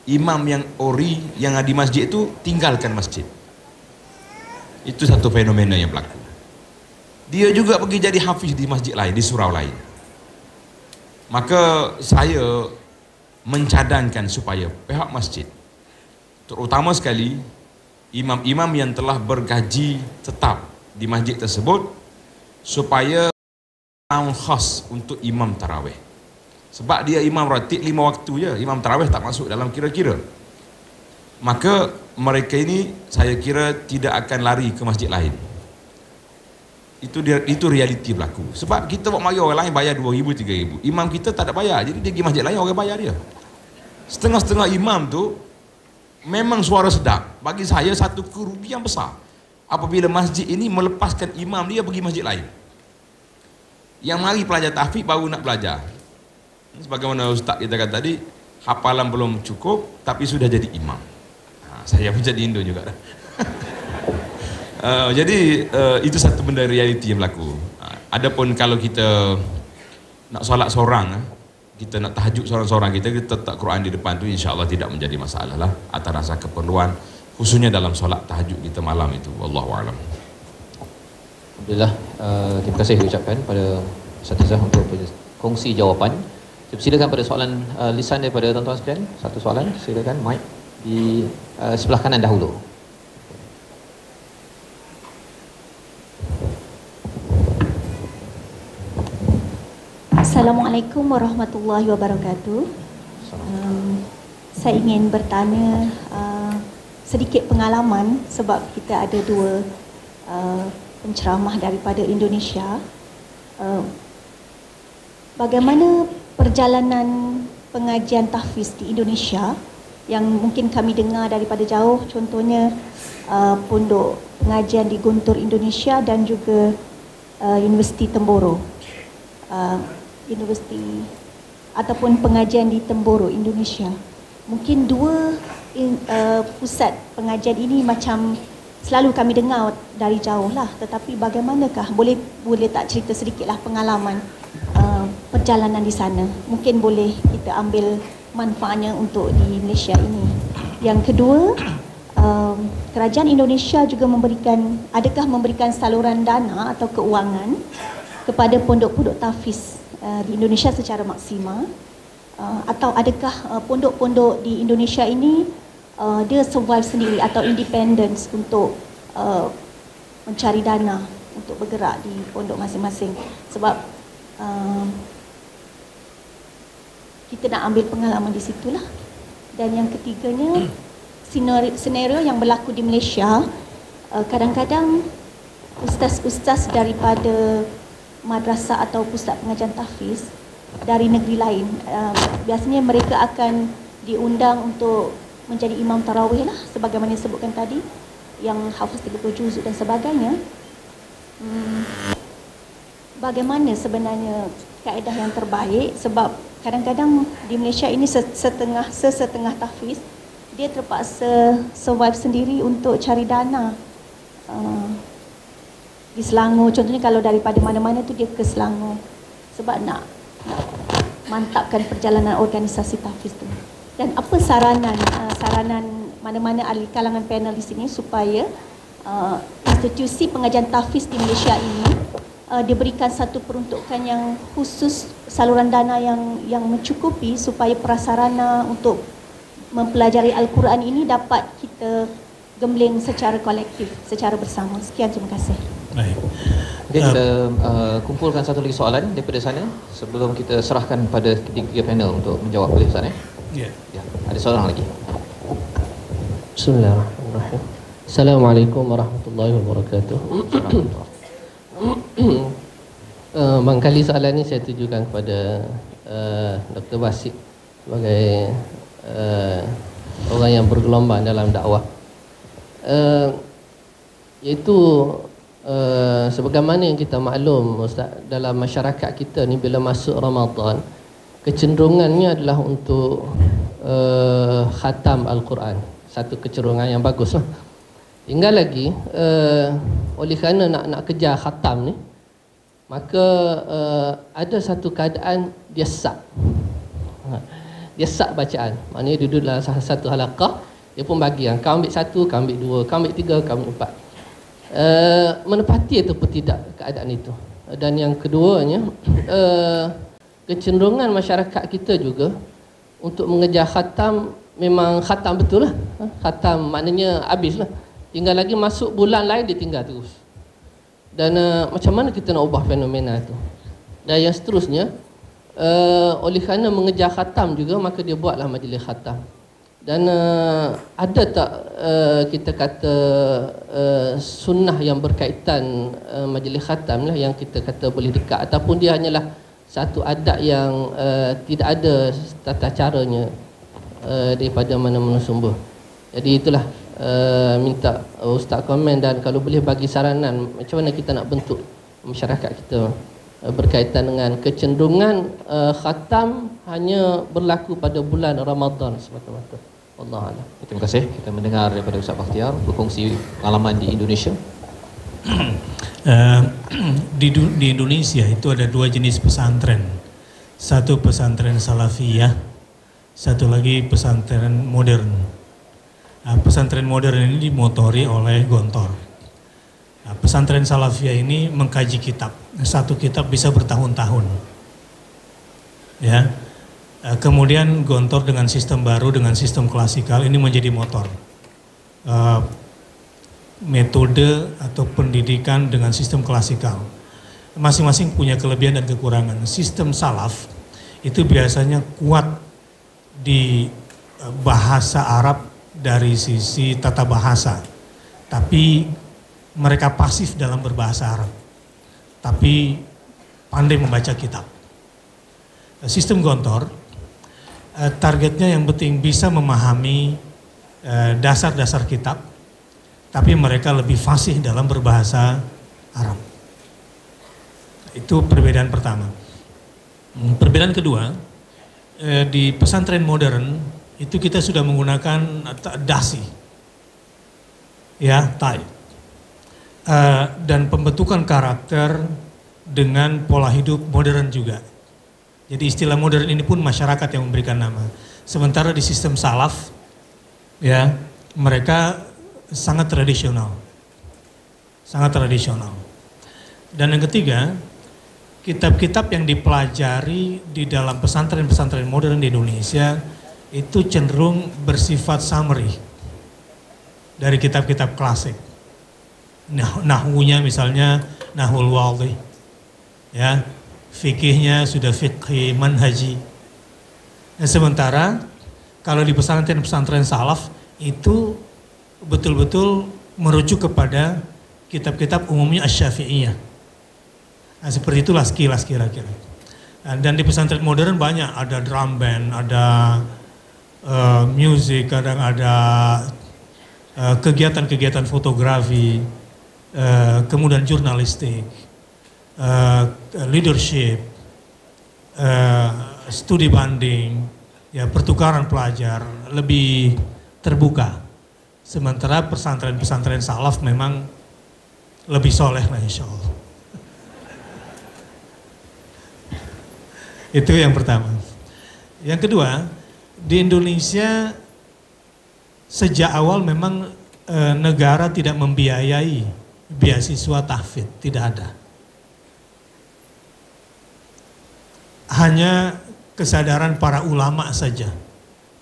imam yang ori yang di masjid itu tinggalkan masjid. Itu satu fenomena yang berlaku. Dia juga pergi jadi hafiz di masjid lain, di surau lain. Maka saya mencadangkan supaya pihak masjid, terutama sekali imam-imam yang telah bergaji tetap di masjid tersebut, supaya khas untuk imam tarawih. Sebab dia imam ratib 5 waktu je, imam tarawih tak masuk dalam kira-kira. Maka mereka ini saya kira tidak akan lari ke masjid lain. Itu realiti berlaku. Sebab kita buat mari orang lain bayar 2,000, 3,000. Imam kita tak ada bayar, jadi dia pergi masjid lain orang bayar dia. Setengah-setengah imam tu memang suara sedap. Bagi saya satu kerugian besar apabila masjid ini melepaskan imam dia pergi masjid lain. Yang mari pelajar tahfiz baru nak belajar. Sebagaimana ustaz kita kata tadi, hafalan belum cukup tapi sudah jadi imam. Saya pun jadi Indo juga dah. Jadi itu satu benda realiti yang berlaku. Adapun kalau kita nak solat seorang, kita nak tahajud seorang-seorang, kita letak Quran di depan tu, insya-Allah tidak menjadi masalah lah atas rasa keperluan, khususnya dalam solat tahajud kita malam itu. Wallahu a'lam. Alhamdulillah, terima kasih ucapkan pada Ustazah untuk kongsi jawapan. Saya persilakan pada soalan lisan daripada tuan-tuan sekalian. Satu soalan, silakan mic di sebelah kanan dahulu. Assalamualaikum warahmatullahi wabarakatuh. Saya ingin bertanya sedikit pengalaman, sebab kita ada dua penceramah daripada Indonesia. Bagaimana perjalanan pengajian tahfiz di Indonesia yang mungkin kami dengar daripada jauh, contohnya pondok pengajian di Guntur Indonesia dan juga Universiti Temboro. Universiti ataupun pengajian di Temboro Indonesia. Mungkin dua pusat pengajian ini macam selalu kami dengar dari jauh lah, tetapi bagaimanakah, boleh tak cerita sedikitlah pengalaman perjalanan di sana, mungkin boleh kita ambil manfaatnya untuk di Malaysia ini. Yang kedua, kerajaan Indonesia juga adakah memberikan saluran dana atau keuangan kepada pondok-pondok tahfiz di Indonesia secara maksimal, atau adakah pondok-pondok di Indonesia ini dia survive sendiri atau independence untuk mencari dana untuk bergerak di pondok masing-masing. Sebab kita nak ambil pengalaman di situlah. Dan yang ketiganya, senario yang berlaku di Malaysia, kadang-kadang ustaz-ustaz daripada madrasah atau pusat pengajian tahfiz dari negeri lain, biasanya mereka akan diundang untuk menjadi imam tarawih lah, sebagaimana disebutkan tadi, yang hafiz 30 juzuk dan sebagainya. Bagaimana sebenarnya kaedah yang terbaik, sebab kadang-kadang di Malaysia ini sesetengah tahfiz dia terpaksa survive sendiri untuk cari dana. Di Selangor contohnya, kalau daripada mana-mana tu dia ke Selangor sebab nak mantapkan perjalanan organisasi tahfiz tu. Dan apa saranan mana-mana ahli kalangan panel di sini supaya institusi pengajian tahfiz di Malaysia ini diberikan satu peruntukan yang khusus, saluran dana yang mencukupi supaya prasarana untuk mempelajari Al-Quran ini dapat kita gembling secara kolektif, secara bersama. Sekian, terima kasih. Baik. Okay, kita kumpulkan satu lagi soalan daripada sana sebelum kita serahkan pada ketiga panel untuk menjawab. Boleh Ustaz? Ya. Ada soalan lagi. Bismillahirrahmanirrahim. Assalamualaikum warahmatullahi wabarakatuh. Mangkali soalan ini saya tujukan kepada Dr. Basit sebagai orang yang bergelombang dalam dakwah. Iaitu sebagaimana yang kita maklum Ustaz, dalam masyarakat kita ni bila masuk Ramadan, kecenderungannya adalah untuk khatam Al-Quran. Satu kecenderungan yang bagus lah. Tinggal lagi oleh kerana nak kejar khatam ni, maka ada satu keadaan dia sab. dia sat bacaan. Maknanya duduk dalam salah satu halaqah, dia pun bagi yang kau ambil satu, kau ambil dua, kau ambil tiga, kau ambil empat. Menepati ataupun tidak keadaan itu. Dan yang keduanya, kecenderungan masyarakat kita juga untuk mengejar khatam, memang khatam betul lah. Khatam maknanya habis lah. Tinggal lagi masuk bulan lain dia tinggal terus. Dan macam mana kita nak ubah fenomena itu? Dan yang seterusnya, oleh kerana mengejar khatam juga, maka dia buatlah majlis khatam. Dan ada tak kita kata sunnah yang berkaitan majlis khatam lah yang kita kata boleh dekat, ataupun dia hanyalah satu adat yang tidak ada tata caranya daripada mana-mana sumber. Jadi itulah minta Ustaz komen, dan kalau boleh bagi saranan macam mana kita nak bentuk masyarakat kita berkaitan dengan kecenderungan khatam hanya berlaku pada bulan Ramadan semata-mata. Wallahualam. Terima kasih. Kita mendengar daripada Ustaz Bakhtiar berkongsi pengalaman di Indonesia. Di Indonesia itu ada dua jenis pesantren. Satu pesantren salafiyah, satu lagi pesantren modern. Pesantren modern ini dimotori oleh Gontor. Pesantren salafiyah ini mengkaji kitab. Satu kitab bisa bertahun-tahun. Ya. Kemudian Gontor dengan sistem baru, dengan sistem klasikal ini menjadi motor. Metode atau pendidikan dengan sistem klasikal. Masing-masing punya kelebihan dan kekurangan. Sistem salaf itu biasanya kuat di bahasa Arab dari sisi tata bahasa. Tapi mereka pasif dalam berbahasa Arab. Tapi pandai membaca kitab. Sistem Gontor, targetnya yang penting bisa memahami dasar-dasar kitab, tapi mereka lebih fasih dalam berbahasa Arab. Itu perbedaan pertama. Perbedaan kedua, di pesantren modern itu kita sudah menggunakan dasi, ya, tai, dan pembentukan karakter dengan pola hidup modern juga. Jadi istilah modern ini pun masyarakat yang memberikan nama. Sementara di sistem salaf, ya, mereka sangat tradisional. Sangat tradisional. Dan yang ketiga, kitab-kitab yang dipelajari di dalam pesantren-pesantren modern di Indonesia itu cenderung bersifat summary dari kitab-kitab klasik. Nahwunya misalnya Nahwul Wadih, ya, fikihnya sudah fikih manhaji. Nah, sementara kalau di pesantren-pesantren salaf itu betul-betul merujuk kepada kitab-kitab umumnya Asy-Syafi'iyah. Nah, seperti itulah sekilas kira-kira. Dan di pesantren modern banyak, ada drum band, ada music, kadang ada kegiatan-kegiatan fotografi, kemudian jurnalistik, leadership, studi banding, ya, pertukaran pelajar, lebih terbuka. Sementara pesantren-pesantren salaf memang lebih soleh lah, insya Allah. Itu yang pertama. Yang kedua, di Indonesia sejak awal memang negara tidak membiayai beasiswa tahfidz, tidak ada. Hanya kesadaran para ulama saja.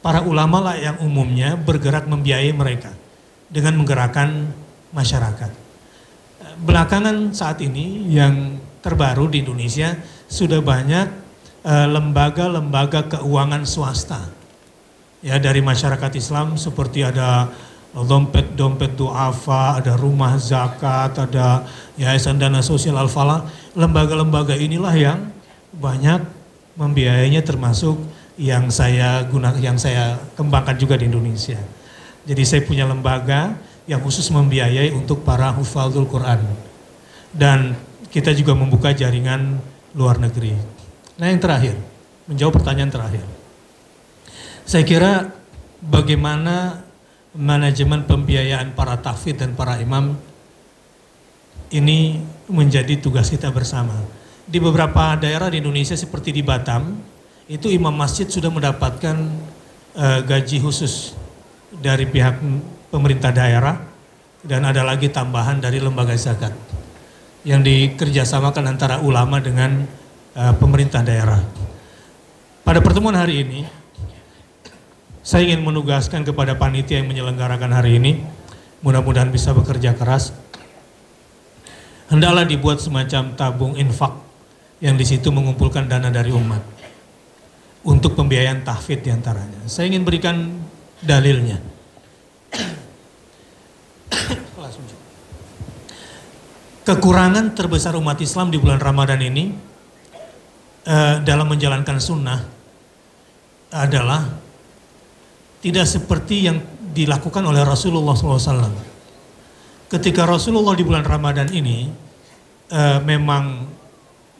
Para ulama lah yang umumnya bergerak membiayai mereka dengan menggerakkan masyarakat. Belakangan saat ini yang terbaru di Indonesia sudah banyak lembaga-lembaga keuangan swasta, ya, dari masyarakat Islam, seperti ada dompet duafa, ada rumah zakat, ada yayasan dana sosial Al-Falah. Lembaga-lembaga inilah yang banyak membiayainya, termasuk yang saya kembangkan juga di Indonesia. Jadi saya punya lembaga yang khusus membiayai untuk para hufadzul Quran, dan kita juga membuka jaringan luar negeri. Nah, yang terakhir, menjawab pertanyaan terakhir, saya kira bagaimana manajemen pembiayaan para tahfidz dan para imam ini menjadi tugas kita bersama. Di beberapa daerah di Indonesia seperti di Batam, itu imam masjid sudah mendapatkan gaji khusus dari pihak pemerintah daerah dan ada lagi tambahan dari lembaga zakat yang dikerjasamakan antara ulama dengan pemerintah daerah. Pada pertemuan hari ini, saya ingin menugaskan kepada panitia yang menyelenggarakan hari ini, mudah-mudahan bisa bekerja keras. Hendaklah dibuat semacam tabung infak yang di situ mengumpulkan dana dari umat untuk pembiayaan tahfidz diantaranya. Saya ingin berikan dalilnya. Kekurangan terbesar umat Islam di bulan Ramadan ini dalam menjalankan sunnah adalah tidak seperti yang dilakukan oleh Rasulullah SAW. Ketika Rasulullah di bulan Ramadan ini memang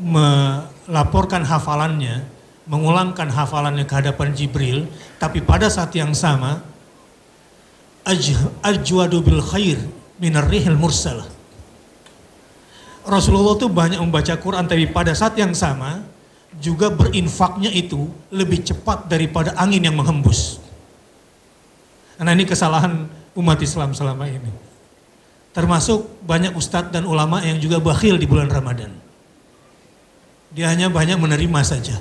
melaporkan hafalannya, mengulangkan hafalannya ke hadapan Jibril, tapi pada saat yang sama ajwadu bil khair minar rihil mursalah. Rasulullah itu banyak membaca Quran, tapi pada saat yang sama juga berinfaknya itu lebih cepat daripada angin yang menghembus. Nah, ini kesalahan umat Islam selama ini. Termasuk banyak ustadz dan ulama yang juga bakhil di bulan Ramadan. Dia hanya banyak menerima saja.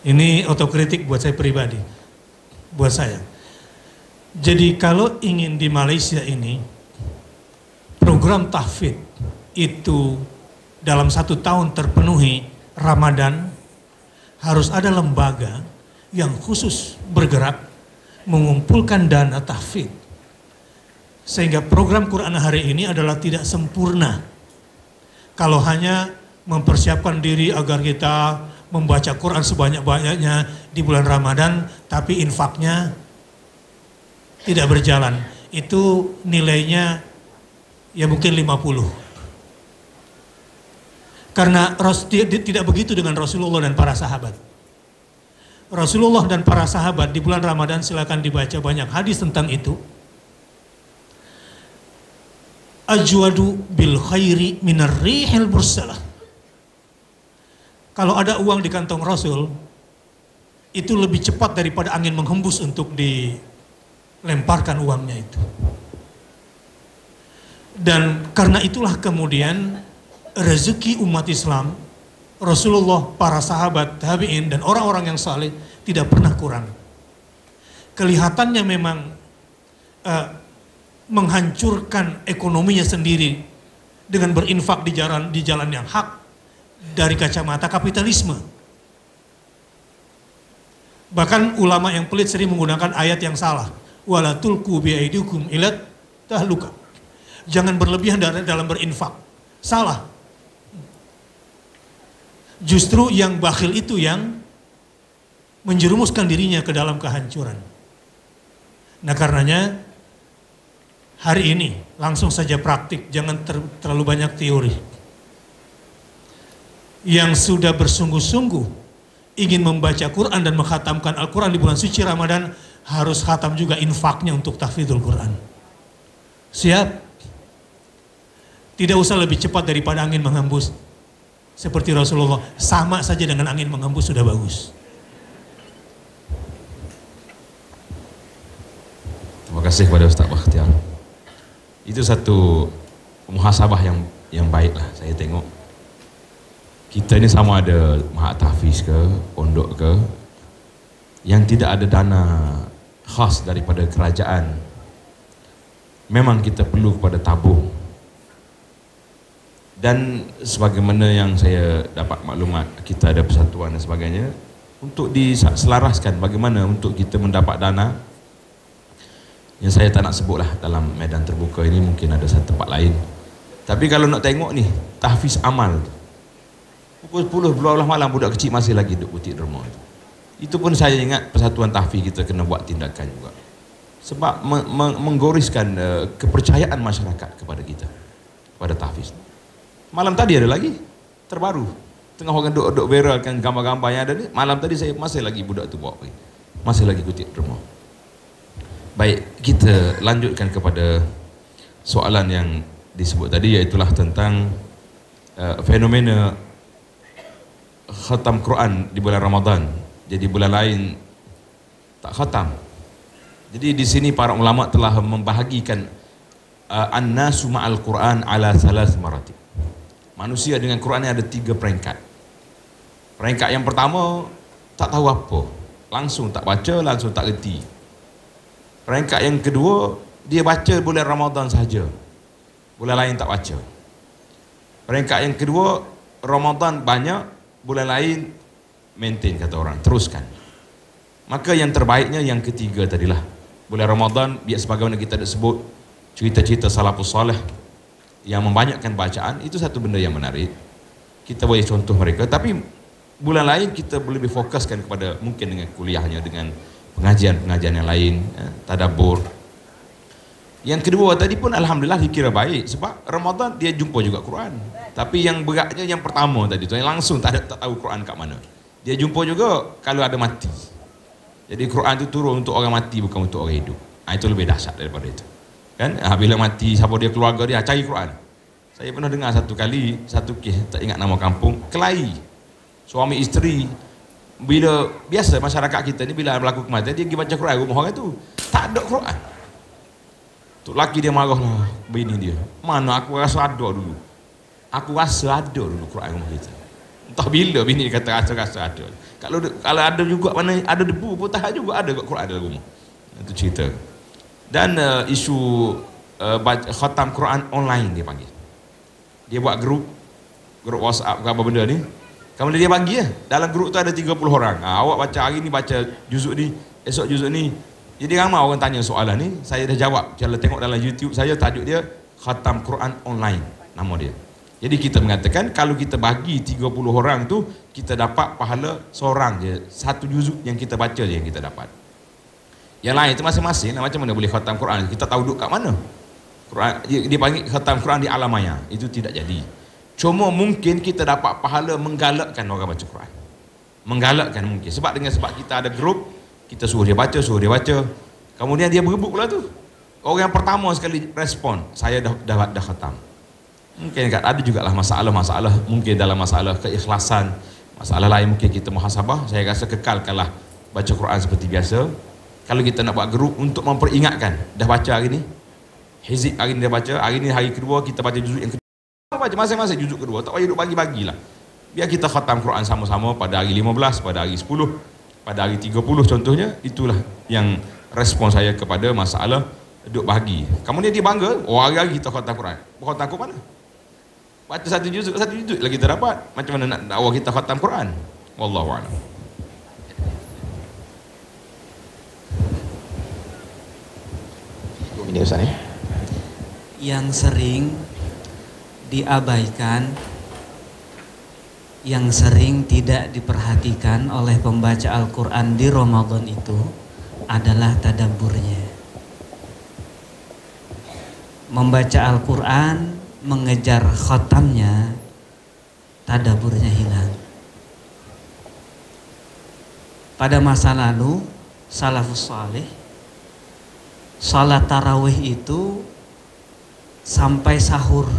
Ini otokritik buat saya pribadi. Buat saya. Jadi kalau ingin di Malaysia ini, program tahfidz itu dalam 1 tahun terpenuhi Ramadan, harus ada lembaga yang khusus bergerak mengumpulkan dana tahfidz. Sehingga program Quran hari ini adalah tidak sempurna kalau hanya mempersiapkan diri agar kita membaca Quran sebanyak-banyaknya di bulan Ramadan, tapi infaknya tidak berjalan. Itu nilainya ya mungkin 50. Karena tidak begitu dengan Rasulullah dan para sahabat. Rasulullah dan para sahabat di bulan Ramadan, silakan dibaca banyak hadis tentang itu. Ajwadu bil khairi minar rihil mursalah. Kalau ada uang di kantong Rasul, itu lebih cepat daripada angin menghembus untuk dilemparkan uangnya itu. Dan karena itulah kemudian rezeki umat Islam, Rasulullah, para sahabat, tabi'in, dan orang-orang yang saleh tidak pernah kurang. Kelihatannya memang menghancurkan ekonominya sendiri dengan berinfak di jalan yang hak dari kacamata kapitalisme. Bahkan ulama yang pelit sering menggunakan ayat yang salah. Wala tulqu biaidikum ilat tahluka. Jangan berlebihan dalam berinfak. Salah. Justru yang bakhil itu yang menjerumuskan dirinya ke dalam kehancuran. Nah, karenanya hari ini langsung saja praktik, jangan terlalu banyak teori. Yang sudah bersungguh-sungguh ingin membaca Quran dan menghatamkan Al-Quran di bulan suci Ramadan, harus khatam juga infaknya untuk tahfidzul Quran. Siap? Tidak usah lebih cepat daripada angin menghembus. Seperti Rasulullah, sama saja dengan angin menghembus sudah bagus. Terima kasih kepada Ustaz Bakhtiar. Itu satu muhasabah yang baik lah saya tengok. Kita ini sama ada mahat tahfiz ke, pondok ke, yang tidak ada dana khas daripada kerajaan. Memang kita perlu kepada tabung. Dan sebagaimana yang saya dapat maklumat, kita ada persatuan dan sebagainya, untuk diselaraskan bagaimana untuk kita mendapat dana. Yang saya tak nak sebutlah dalam medan terbuka ini, mungkin ada satu tempat lain. Tapi kalau nak tengok ni, tahfiz amal pukul 10, 12 malam budak kecil masih lagi duduk butik derma itu. Itu pun saya ingat persatuan tahfiz kita kena buat tindakan juga. Sebab menggoriskan kepercayaan masyarakat kepada kita, kepada tahfiz. Malam tadi ada lagi, terbaru. Tengah orang duduk viralkan gambar-gambar yang ada ni, malam tadi saya masih lagi budak tu bawa pergi. Masih lagi kutip derma. Baik, kita lanjutkan kepada soalan yang disebut tadi, iaitulah tentang fenomena khatam Quran di bulan Ramadan, jadi bulan lain tak khatam. Jadi di sini para ulama telah membahagikan an-nasu ma'al Quran ala thalath maratib. Manusia dengan Quran ada 3 peringkat. Peringkat yang pertama tak tahu apa, langsung tak baca, langsung tak reti. Peringkat yang kedua dia baca bulan Ramadan saja, bulan lain tak baca. Peringkat yang kedua Ramadan banyak, bulan lain maintain kata orang, teruskan. Maka yang terbaiknya yang ketiga tadilah. Bulan Ramadan biar sebagaimana kita ada sebut cerita-cerita salafus salih yang membanyakkan bacaan, itu satu benda yang menarik. Kita boleh contoh mereka, tapi bulan lain kita boleh lebih fokuskan kepada mungkin dengan kuliahnya, dengan pengajian-pengajian yang lain, tadabbur. Yang kedua tadi pun alhamdulillah dikira baik sebab Ramadan dia jumpa juga Quran. Tapi yang beratnya yang pertama tadi tu, yang langsung tak tahu Quran kat mana. Dia jumpa juga kalau ada mati. Jadi Quran tu turun untuk orang mati, bukan untuk orang hidup. Itu lebih dahsyat daripada itu. Kan? Bila mati siapa dia, keluarga dia cari Quran. Saya pernah dengar satu kali satu kes, tak ingat nama kampung, kelahi. Suami isteri, bila biasa masyarakat kita ni bila berlaku kematian dia pergi baca Quran rumah orang tu. Tak ada Quran. Tu laki dia marah lah bini dia. Mana aku rasa ada dulu. Aku rasa ada dulu Quran rumah kita. Entah bila bini dia kata rasa ada. Kalau ada juga mana ada debu pun tahan juga ada Quran dalam rumah. Itu cerita. Dan isu khatam Quran online dia panggil. Dia buat grup WhatsApp ke apa benda ni. Kemudian dia bagi dalam grup tu ada 30 orang. Awak baca hari ni baca juzuk ni, esok juzuk ni. Jadi ramai orang tanya soalan ni, saya dah jawab. Kalau tengok dalam YouTube saya, tajuk dia Khatam Quran Online, nama dia. Jadi kita mengatakan kalau kita bagi 30 orang tu, kita dapat pahala seorang je, satu juzuk yang kita baca je yang kita dapat. Yang lain itu masing-masing lah, macam mana boleh khatam Quran, kita tahu duduk kat mana. Quran, dia panggil khatam Quran di alam maya, itu tidak jadi. Cuma mungkin kita dapat pahala menggalakkan orang baca Quran. Menggalakkan mungkin, sebab kita ada grup, kita suruh dia baca, kemudian dia berebut pula tu. Orang yang pertama sekali respon, saya dah khatam. Mungkin ada jugalah masalah-masalah, mungkin dalam masalah keikhlasan, masalah lain mungkin kita muhasabah. Saya rasa kekalkanlah baca Quran seperti biasa. Kalau kita nak buat grup untuk memperingatkan, dah baca hari ni, hizib hari ni dah baca, hari ni hari kedua kita baca juzuk yang kedua. Baca masing-masing juzuk kedua, tak payah duk bagi-bagilah. Biar kita khatam Quran sama-sama pada hari 15, pada hari 10, pada hari 30 contohnya. Itulah yang respon saya kepada masalah duk bagi. Kemudian dia bangga, hari-hari kita khatam Quran. Khatam Quran mana? Baca satu juzuk lagi kita dapat. Macam mana nak dakwah kita khatam Quran? Wallahu a'lam. Ini Ustaz ya. Yang sering diabaikan, yang sering tidak diperhatikan oleh pembaca Al-Quran di Ramadan itu adalah tadabburnya. Membaca Al-Quran, mengejar khatamnya, tadabburnya hilang. Pada masa lalu, salafus salih, salat tarawih itu sampai sahur.